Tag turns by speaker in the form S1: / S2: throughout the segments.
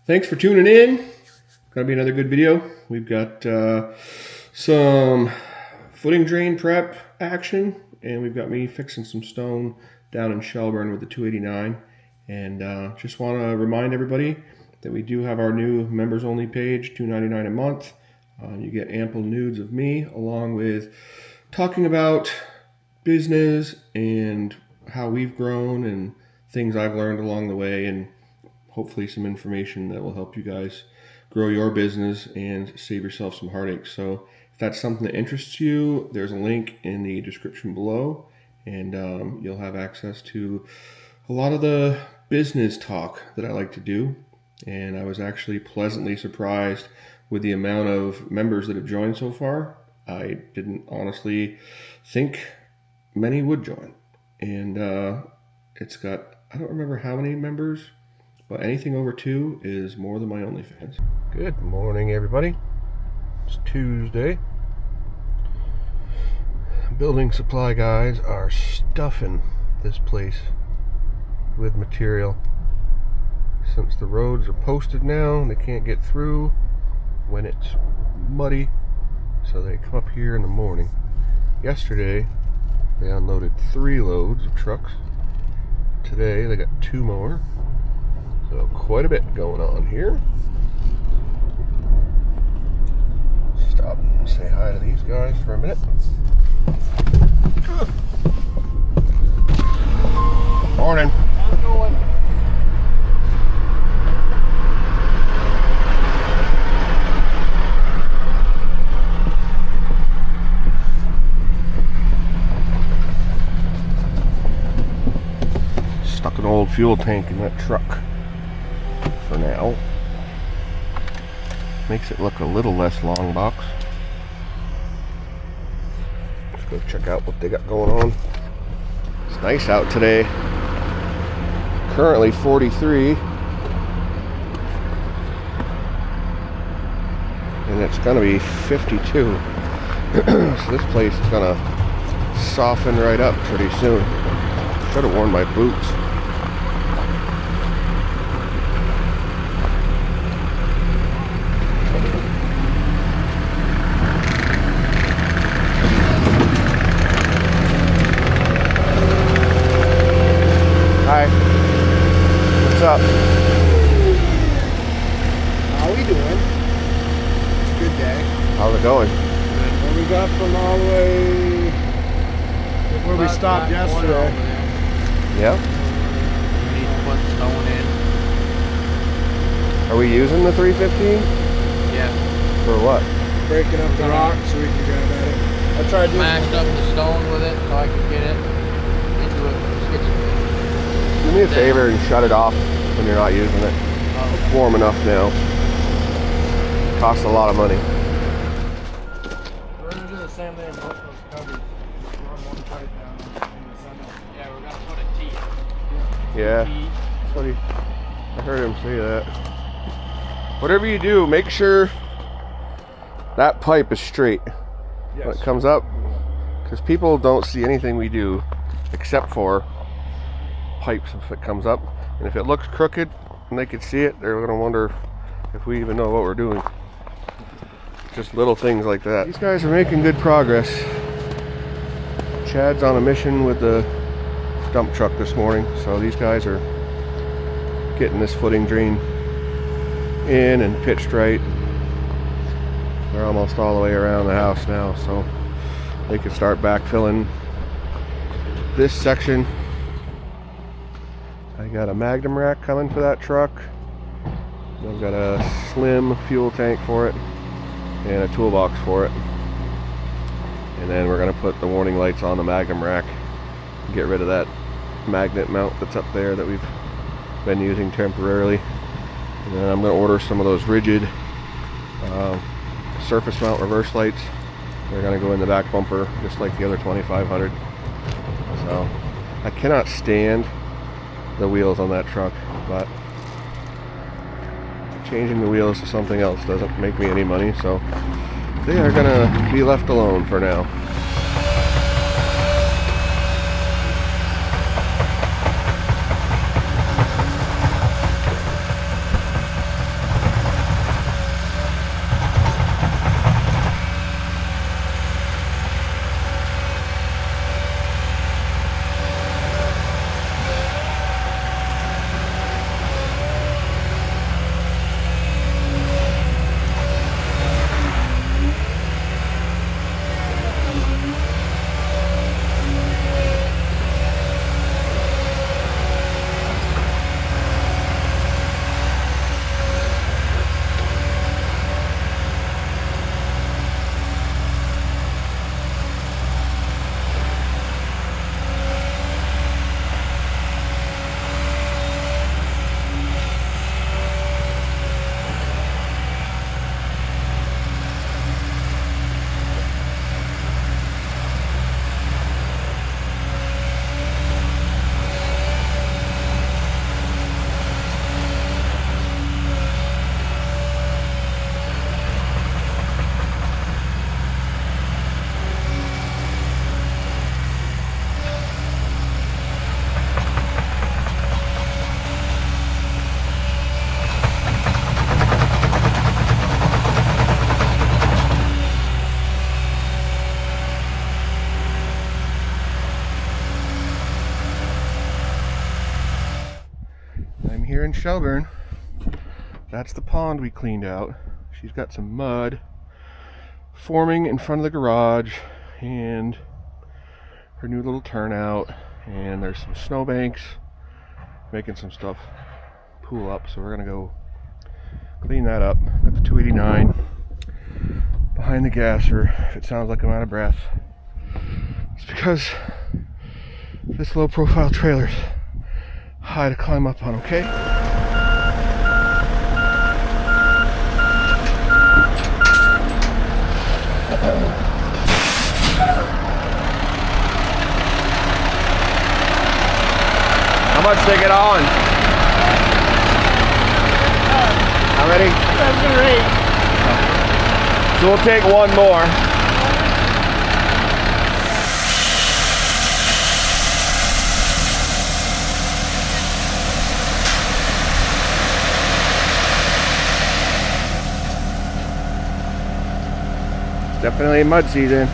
S1: Thanks for tuning in. Gonna be another good video. We've got some footing drain prep action, and we've got me fixing some stone down in Shelburne with the 289. And just want to remind everybody that we do have our new members only page, $2.99 a month. You get ample nudes of me along with talking about business and how we've grown and things I've learned along the way, and hopefully some information that will help you guys grow your business and save yourself some heartache. So if that's something that interests you, there's a link in the description below, and you'll have access to a lot of the business talk that I like to do. And I was actually pleasantly surprised with the amount of members that have joined so far. I didn't honestly think many would join. And it's got, I don't remember how many members, but anything over 2 is more than my OnlyFans. Good morning, everybody. It's Tuesday. Building supply guys are stuffing this place with material. Since the roads are posted now, they can't get through when it's muddy, so they come up here in the morning. Yesterday, they unloaded 3 loads of trucks. Today, they got 2 more. So quite a bit going on here. Stop and say hi to these guys for a minute. Morning.
S2: How's it going?
S1: Stuck an old fuel tank in that truck for now. Makes it look a little less long box. Let's go check out what they got going on. It's nice out today. Currently 43. And it's gonna be 52. So this place is gonna soften right up pretty soon. Should have worn my boots. Hi. What's up?
S2: How we doing? It's a good day.
S1: How's it going?
S2: Well, we got from all the way where we stopped yesterday.
S1: Yeah?
S3: We need to put stone in.
S1: Are we using the 315?
S3: Yeah.
S1: For what?
S2: Breaking up the rock so we can grab at it. I tried doing
S3: Smashed up the stone with it so I could get it into a skid steer.
S1: Do me a favor and shut it off when you're not using it. It's warm enough now. Costs a lot of money.
S2: We're gonna do the same thing in both those covers. Run one pipe down in the center.
S3: Yeah, we're gonna put a T.
S1: Yeah. That's what I heard him say that. Whatever you do, make sure that pipe is straight when it comes up. Because people don't see anything we do except for pipes if it comes up. And if it looks crooked and they could see it, they're going to wonder if we even know what we're doing. Just little things like that. These guys are making good progress. Chad's on a mission with the dump truck this morning, so these guys are getting this footing drain in and pitched right. They're almost all the way around the house now, so they can start backfilling this section. I got a Magnum rack coming for that truck. I've got a slim fuel tank for it and a toolbox for it. And then we're going to put the warning lights on the Magnum rack, get rid of that magnet mount that's up there that we've been using temporarily. And then I'm going to order some of those rigid surface mount reverse lights. They're going to go in the back bumper just like the other 2500. So I cannot stand the wheels on that truck, but changing the wheels to something else doesn't make me any money, so they are going to be left alone for now. in Shelburne. That's the pond we cleaned out. She's got some mud forming in front of the garage and her new little turnout, and there's some snowbanks making some stuff pool up, so we're gonna go clean that up. Got the 289 behind the gasser. If it sounds like I'm out of breath, it's because this low profile trailer's high to climb up on, okay? How much they get on? How many?
S2: 7 or 8.
S1: So we'll take one more. Definitely mud season.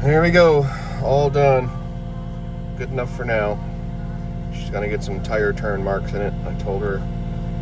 S1: There we go, all done. Good enough for now. She's gonna get some tire turn marks in it. I told her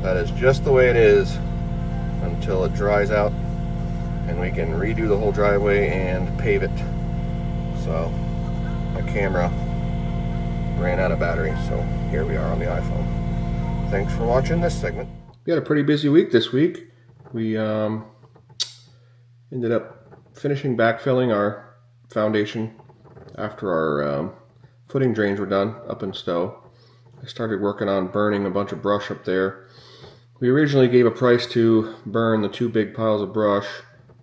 S1: that is just the way it is until it dries out and we can redo the whole driveway and pave it. So my camera ran out of battery, so here we are on the iPhone. Thanks for watching this segment. We had a pretty busy week this week. We ended up finishing backfilling our foundation after our footing drains were done up in Stowe. I started working on burning a bunch of brush up there. We originally gave a price to burn the 2 big piles of brush,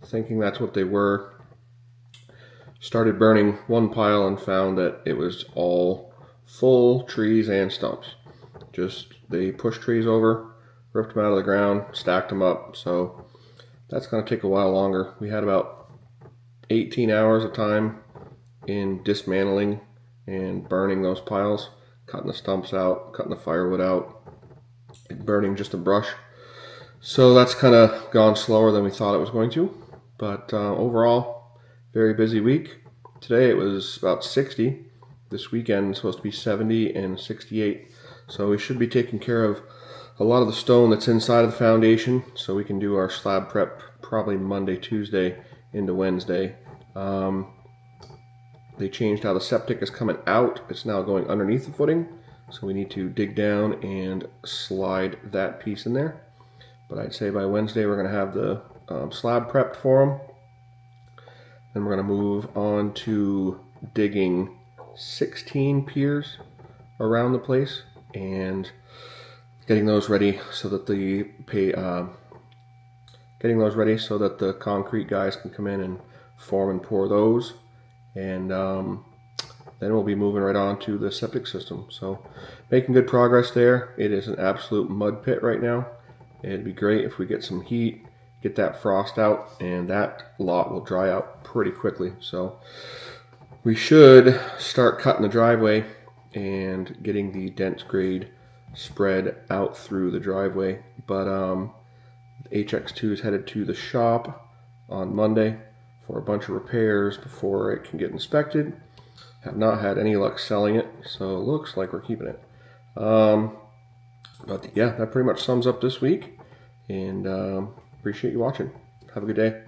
S1: thinking that's what they were. Started burning one pile and found that it was all full trees and stumps. Just, they pushed trees over, ripped them out of the ground, stacked them up, so that's going to take a while longer. We had about 18 hours of time in dismantling and burning those piles, cutting the stumps out, cutting the firewood out, and burning just the brush. So that's kind of gone slower than we thought it was going to, but overall, very busy week. Today it was about 60. This weekend it's supposed to be 70 and 68. So we should be taking care of a lot of the stone that's inside of the foundation, so we can do our slab prep probably Monday, Tuesday into Wednesday. They changed how the septic is coming out. It's now going underneath the footing, so we need to dig down and slide that piece in there. But I'd say by Wednesday we're going to have the slab prepped for them. Then we're going to move on to digging 16 piers around the place and getting those ready so that the concrete guys can come in and form and pour those. And then we'll be moving right on to the septic system. So making good progress there. It is an absolute mud pit right now. It'd be great if we get some heat, get that frost out, and that lot will dry out pretty quickly. So we should start cutting the driveway and getting the dense grade spread out through the driveway. But HX2 is headed to the shop on Monday for a bunch of repairs before it can get inspected. Have not had any luck selling it, so it looks like we're keeping it. But yeah, that pretty much sums up this week, and appreciate you watching. Have a good day.